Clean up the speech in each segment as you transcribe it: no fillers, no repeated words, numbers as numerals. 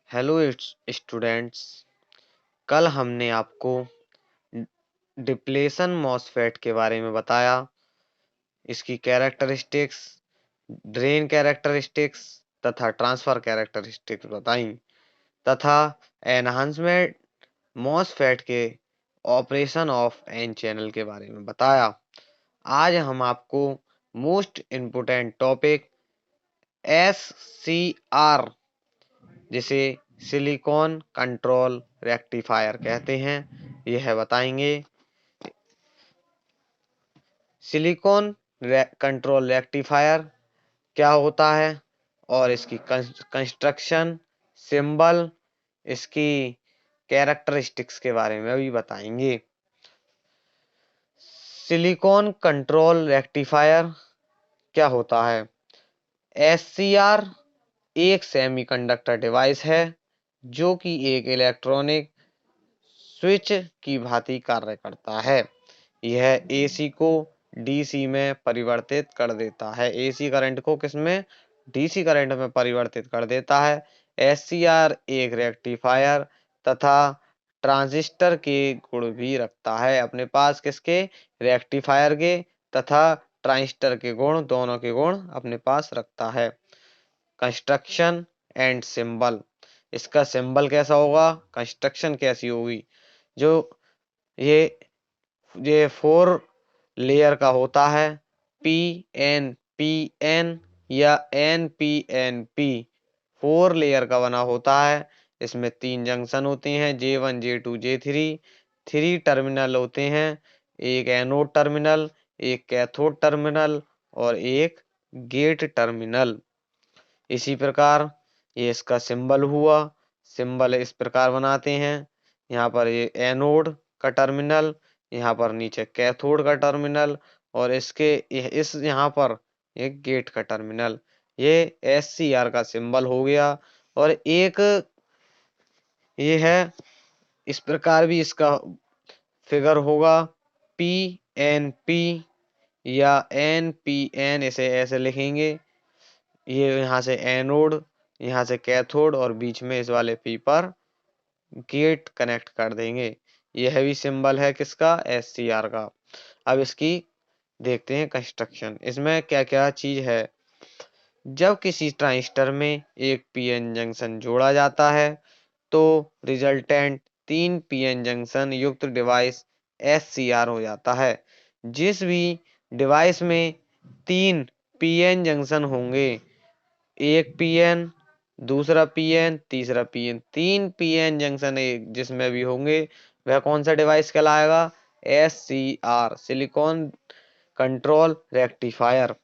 Hello students. कल हमने आपको डिप्लेशन मॉसफेट के बारे में बताया, इसकी कैरेक्टरिस्टिक्स, ड्रेन कैरेक्टरिस्टिक्स तथा ट्रांसफर कैरेक्टरिस्टिक्स बताई तथा एनहांसमेंट मॉसफेट के ऑपरेशन ऑफ एन चैनल के बारे में बताया। आज हम आपको मोस्ट इम्पोर्टेंट टॉपिक SCR, जिसे सिलिकॉन कंट्रोल रेक्टिफायर कहते हैं, यह बताएंगे। सिलिकॉन कंट्रोल रेक्टिफायर क्या होता है और इसकी कंस्ट्रक्शन, सिंबल, इसकी कैरेक्टरिस्टिक्स के बारे में भी बताएंगे। सिलिकॉन कंट्रोल रेक्टिफायर क्या होता है? SCR एक सेमीकंडक्टर डिवाइस है जो कि एक इलेक्ट्रॉनिक स्विच की भांति कार्य करता है। यह AC को DC में परिवर्तित कर देता है। AC करंट को किसमें? DC करंट में परिवर्तित कर देता है। SCR एक रेक्टिफायर तथा ट्रांजिस्टर के गुण भी रखता है अपने पास। किसके? रेक्टिफायर के तथा ट्रांजिस्टर के गुण, दोनों के गुण अपने पास रखता है। कंस्ट्रक्शन एंड सिंबल, इसका सिंबल कैसा होगा, कंस्ट्रक्शन कैसी होगी? जो ये 4 लेयर का होता है, PNPN या NPNP 4 लेयर का बना होता है। इसमें 3 जंक्शन होते हैं, J1 J2 J3। 3 टर्मिनल होते हैं, एक एनोड टर्मिनल, एक कैथोड टर्मिनल और एक गेट टर्मिनल। इसी प्रकार ये इसका सिंबल हुआ। सिंबल इस प्रकार बनाते हैं, यहाँ पर ये एनोड का टर्मिनल, यहाँ पर नीचे कैथोड का टर्मिनल और इसके इस यहाँ पर एक गेट का टर्मिनल। ये SCR का सिंबल हो गया। और एक ये है, इस प्रकार भी इसका फिगर होगा, PNP या NPN, इसे ऐसे लिखेंगे। ये यहाँ से एनोड, यहाँ से कैथोड और बीच में इस वाले P पर गेट कनेक्ट कर देंगे। यह भी सिंबल है किसका? SCR का। अब इसकी देखते हैं कंस्ट्रक्शन। इसमें क्या क्या चीज है? जब किसी ट्रांजिस्टर में एक PN जंक्शन जोड़ा जाता है तो रिजल्टेंट 3 PN जंक्शन युक्त डिवाइस SCR हो जाता है। जिस भी डिवाइस में 3 PN जंक्शन होंगे, एक PN, दूसरा PN, तीसरा PN, 3 PN जंक्शन जिसमें भी होंगे, वह कौन सा डिवाइस कहलाएगा? SCR, silicon control rectifier.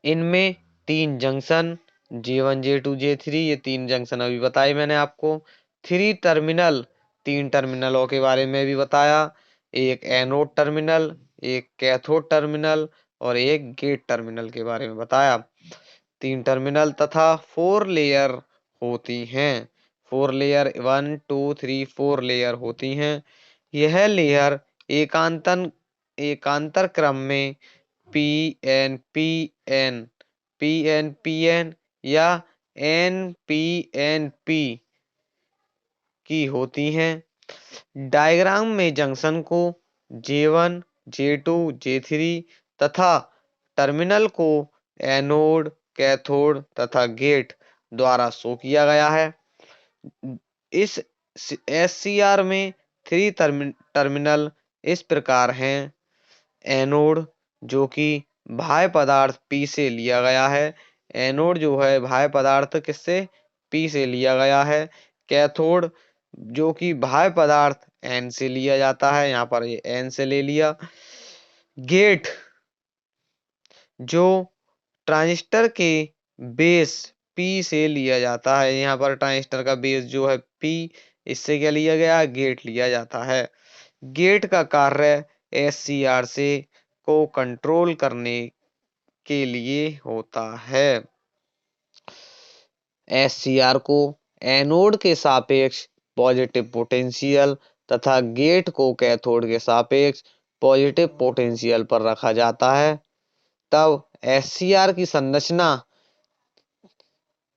इनमें 3 जंक्शन, J1 J2 J3, ये 3 जंक्शन अभी बताए मैंने आपको। 3 टर्मिनल, 3 टर्मिनलों के बारे में भी बताया, एक एनोड टर्मिनल, एक कैथोड टर्मिनल और एक गेट टर्मिनल के बारे में बताया। 3 टर्मिनल तथा 4 लेयर होती हैं। 4 लेयर, 1 2 3 4 लेयर होती हैं। यह लेयर एकांतर क्रम में PNPN, PNPN या NPNP की होती हैं। डायग्राम में जंक्शन को J1 J2 J3 तथा टर्मिनल को एनोड, कैथोड तथा गेट द्वारा शो किया गया है। इस SCR में 3 टर्मिनल इस प्रकार हैं। एनोड जो कि बाह्य पदार्थ P से लिया गया है। एनोड जो है बाह्य पदार्थ किससे? P से लिया गया है। कैथोड जो कि बाह्य पदार्थ N से लिया जाता है, यहाँ पर ये N से ले लिया। गेट जो ट्रांजिस्टर के बेस P से लिया जाता है, यहाँ पर ट्रांजिस्टर का बेस जो है P, इससे क्या लिया गया? गेट लिया जाता है। गेट का कार्य SCR से को कंट्रोल करने के लिए होता है। SCR को एनोड के सापेक्ष पॉजिटिव पोटेंशियल तथा गेट को कैथोड के सापेक्ष पॉजिटिव पोटेंशियल पर रखा जाता है। तब SCR की संरचना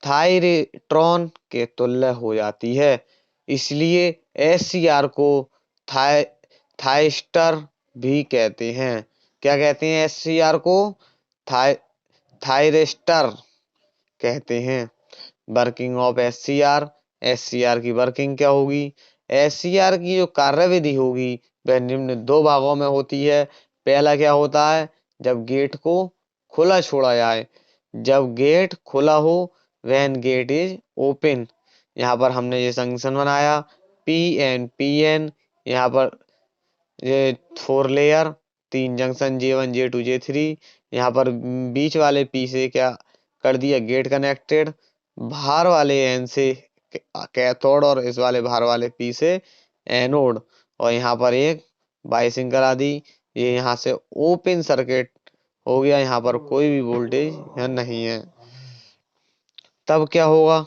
थायरेट्रॉन के तुल्य हो जाती है। इसलिए एससीआर को थाय थायस्टर भी कहते हैं। क्या कहते हैं एससीआर को? थाय थायरेस्टर कहते हैं। Working of SCR. एससीआर की वर्किंग क्या होगी? एससीआर की जो कार्यविधि होगी वह निम्न दो भागों में होती है। पहला क्या होता है? जब गेट को खुला छोड़ा जाए। जब गेट खुला हो, व्हेन गेट इज ओपन। यहाँ पर हमने ये जंक्शन बनाया पी एन। यहाँ पर ये 4 layer, 3 junction J1 J2 J3। यहाँ पर बीच वाले P से क्या कर दिया? Get connected. बाहर वाले N से कैथोड और इस वाले बाहर वाले P से एनोड। और यहाँ पर एक बाइसिंग करा दी। ये यहाँ से ओपन सर्किट हो गया। यहाँ पर कोई भी वोल्टेज यहाँ नहीं है। तब क्या होगा?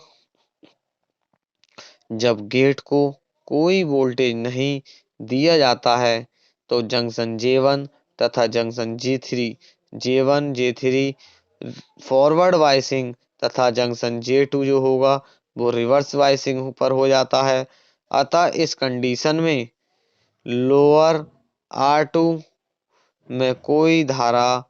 जब गेट को कोई वोल्टेज नहीं दिया जाता है तो जंक्शन J1 तथा जंक्शन J1 J3 फॉरवर्ड वाइसिंग तथा जंक्शन J2 जो होगा वो रिवर्स वाइसिंग पर हो जाता है। अतः इस कंडीशन में लोअर R2 में कोई धारा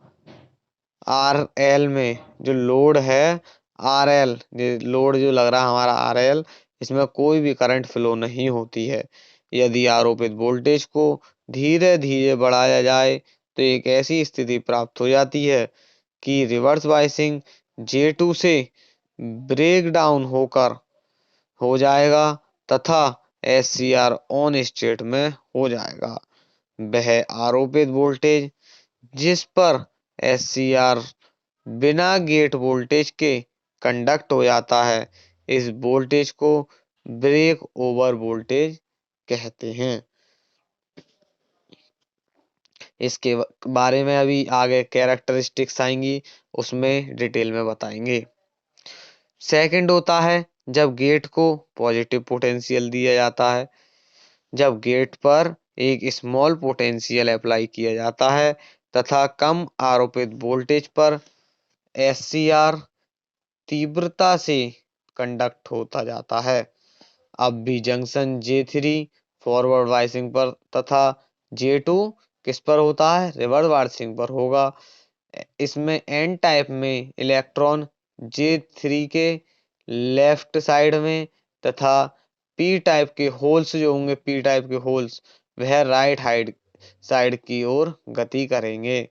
RL में जो लोड है RL, लोड जो लग रहा है हमारा RL, इसमें कोई भी करंट फ्लो नहीं होती है। यदि आरोपित वोल्टेज को धीरे धीरे बढ़ाया जाए तो एक ऐसी स्थिति प्राप्त हो जाती है कि रिवर्स बायसिंग J2 से ब्रेक डाउन होकर हो जाएगा तथा SCR ऑन स्टेट में हो जाएगा। वह आरोपित वोल्टेज जिस पर SCR बिना गेट वोल्टेज के कंडक्ट हो जाता है, इस वोल्टेज को ब्रेक ओवर वोल्टेज कहते हैं। इसके बारे में अभी आगे कैरेक्टरिस्टिक्स आएंगी, उसमें डिटेल में बताएंगे। सेकंड होता है जब गेट को पॉजिटिव पोटेंशियल दिया जाता है। जब गेट पर एक स्मॉल पोटेंशियल अप्लाई किया जाता है तथा कम आरोपित वोल्टेज पर SCR तीव्रता से कंडक्ट होता जाता है। अब भी जंक्शन J3 फॉरवर्ड वाइसिंग पर तथा J2 किस पर होता है? रिवर्स वाइसिंग पर होगा। इसमें N टाइप में इलेक्ट्रॉन J3 के लेफ्ट साइड में तथा P टाइप के होल्स जो होंगे, P टाइप के होल्स वह राइट साइड की ओर गति करेंगे।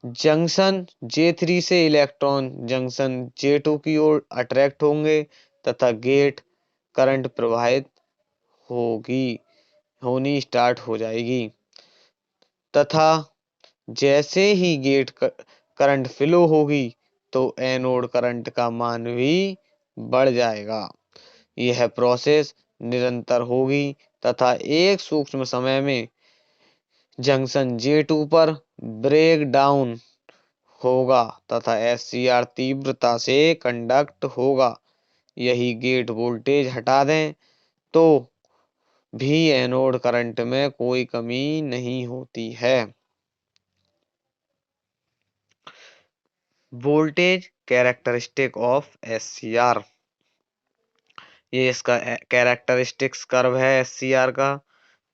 जंक्शन J3 से इलेक्ट्रॉन जंक्शन J2 की ओर अट्रैक्ट होंगे तथा गेट करंट प्रवाहित होनी स्टार्ट हो जाएगी तथा जैसे ही गेट करंट फ्लो होगी तो एनोड करंट का मान भी बढ़ जाएगा। यह प्रोसेस निरंतर होगी तथा एक सूक्ष्म समय में जंक्शन J2 पर ब्रेक डाउन होगा तथा SCR तीव्रता से कंडक्ट होगा। यही गेट वोल्टेज हटा दें तो भी एनोड करंट में कोई कमी नहीं होती है। Voltage characteristic of SCR। ये इसका कैरेक्टरिस्टिक्स कर्व है SCR का।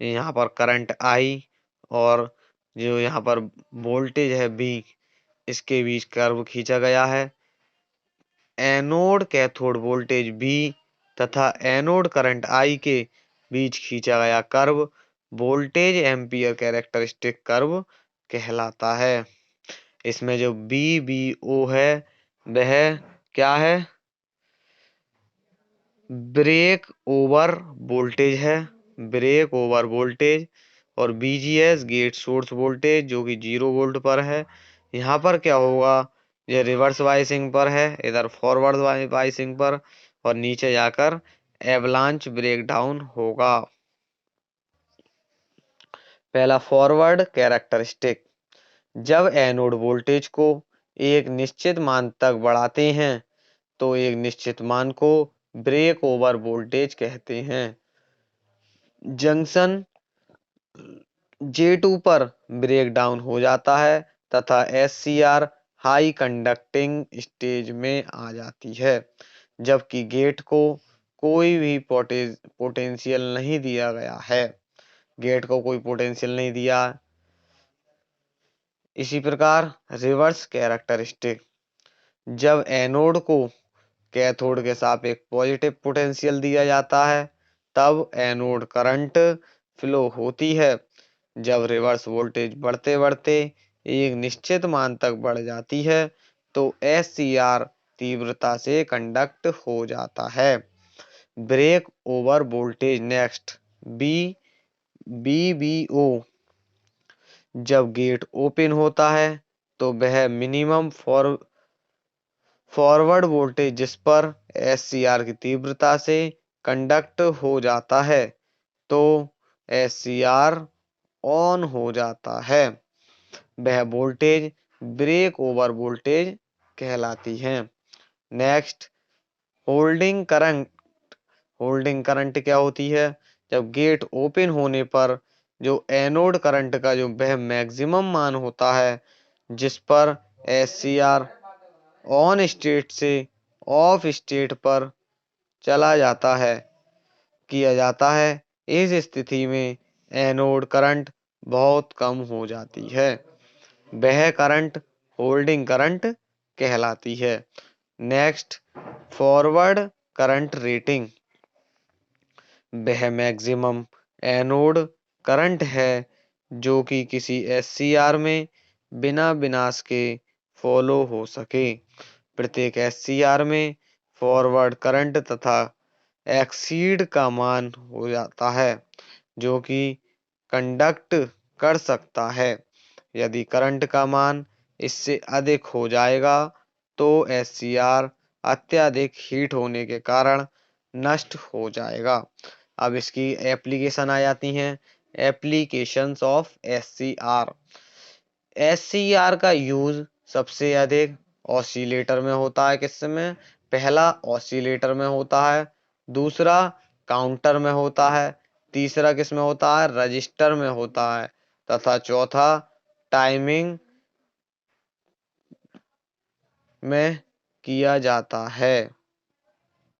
यहाँ पर करंट I और जो यहाँ पर वोल्टेज है V, इसके बीच कर्व खींचा गया है। एनोड कैथोड वोल्टेज V तथा एनोड करंट I के बीच खींचा गया curve voltage ampere characteristic curve कहलाता है। इसमें जो VBO है वह क्या है? ब्रेक ओवर वोल्टेज है, ब्रेक ओवर वोल्टेज। और BGS गेट सोर्स वोल्टेज जो कि 0 वोल्ट पर है। यहाँ पर क्या होगा? ये रिवर्स वाइसिंग पर है, इधर फॉरवर्ड वाइसिंग पर, और नीचे जाकर एवलांच ब्रेकडाउन होगा। पहला फॉरवर्ड कैरेक्टरिस्टिक। जब एनोड वोल्टेज को एक निश्चित मान तक बढ़ाते हैं तो एक निश्चित मान को ब्रेक ओवर वोल्टेज कहते हैं। जंक्शन J2 पर ब्रेक डाउन हो जाता है तथा SCR हाई कंडक्टिंग स्टेज में आ जाती है, जबकि गेट को कोई भी पोटेंशियल नहीं दिया गया है। गेट को कोई पोटेंशियल नहीं दिया। इसी प्रकार रिवर्स कैरेक्टरिस्टिक, जब एनोड को कैथोड के सापेक्ष पॉजिटिव पोटेंशियल दिया जाता है तब एनोड करंट फ्लो होती है। जब रिवर्स वोल्टेज बढ़ते बढ़ते एक निश्चित मान तक बढ़ जाती है तो SCR तीव्रता से कंडक्ट हो जाता है। Break over voltage next BBO, जब गेट ओपन होता है तो वह मिनिमम फॉरवर्ड वोल्टेज जिस पर SCR की तीव्रता से कंडक्ट हो जाता है तो SCR ऑन हो जाता है। वह वोल्टेज ब्रेक ओवर वोल्टेज कहलाती है। Next, holding current. Holding current क्या होती है? जब गेट ओपन होने पर जो एनोड करंट का जो वह मैक्सिमम मान होता है जिस पर SCR ऑन स्टेट से ऑफ स्टेट पर चला जाता है किया जाता है, इस स्थिति में एनोड करंट बहुत कम हो जाती है। वह करंट होल्डिंग करंट कहलाती है। Next, forward current rating. वह मैक्सिमम एनोड करंट है जो कि किसी SCR में बिना विनाश के फॉलो हो सके। प्रत्येक SCR में फॉरवर्ड करंट तथा एक्सीड का मान हो जाता है जो कि कंडक्ट कर सकता है। यदि करंट का मान इससे अधिक हो जाएगा तो SCR अत्यधिक हीट होने के कारण नष्ट हो जाएगा। अब इसकी एप्लीकेशन आ जाती हैं। Applications of SCR। SCR का यूज सबसे अधिक ऑसिलेटर में होता है। किस में? पहला ऑसिलेटर में होता है, दूसरा काउंटर में होता है, तीसरा किस में होता है? रजिस्टर में होता है तथा चौथा टाइमिंग में किया जाता है।